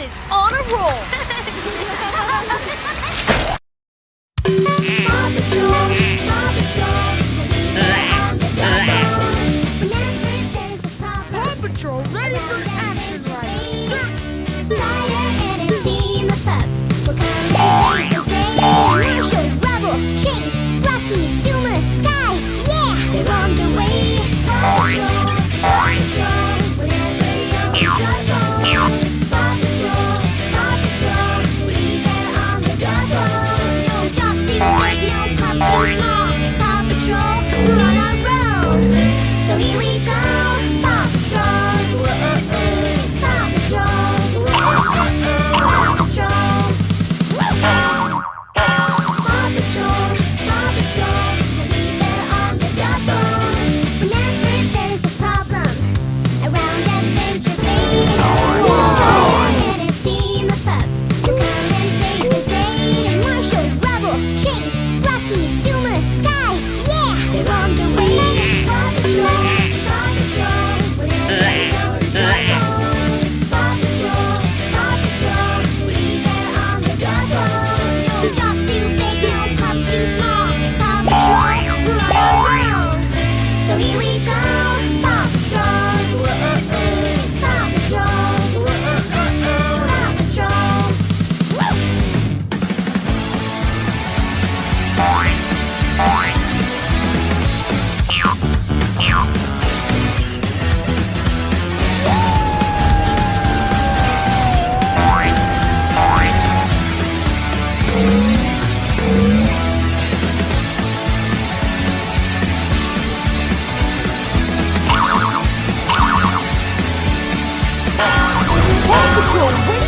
is on a roll. Paw Patrol, Paw Patrol, on the double. Whenever there's a problem, Paw Patrol ready for action, Ryder. Ryder and his team of pups will come and save the day. Marshall, Rubble, Chase, Rocky, Zuma, Sky, yeah, they're on the way. Paw Patrol, whenever you're in trouble. Paw Patrol, we'll be there on the double. No jobs too big, no pups too small. Paw Patrol, we're on our road. So here we go, Paw Patrol. Whoa, Paw Patrol. Paw Patrol, Paw Patrol, we'll be there on the double. Whenever there's a problem around Adventure Bay, Ryder and his team of pups will come and save the day. Marshall, Rubble, Chase, Rocky, Zuma, Sky, yeah, they're on the way. Paw Patrol, whenever you're in trouble. Paw Patrol, we'll be there on the double. No jobs too big, no pups too small. Paw Patrol, we're on our road. So here we go, Paw Patrol. Paw Patrol, Paw Patrol. Paw Patrol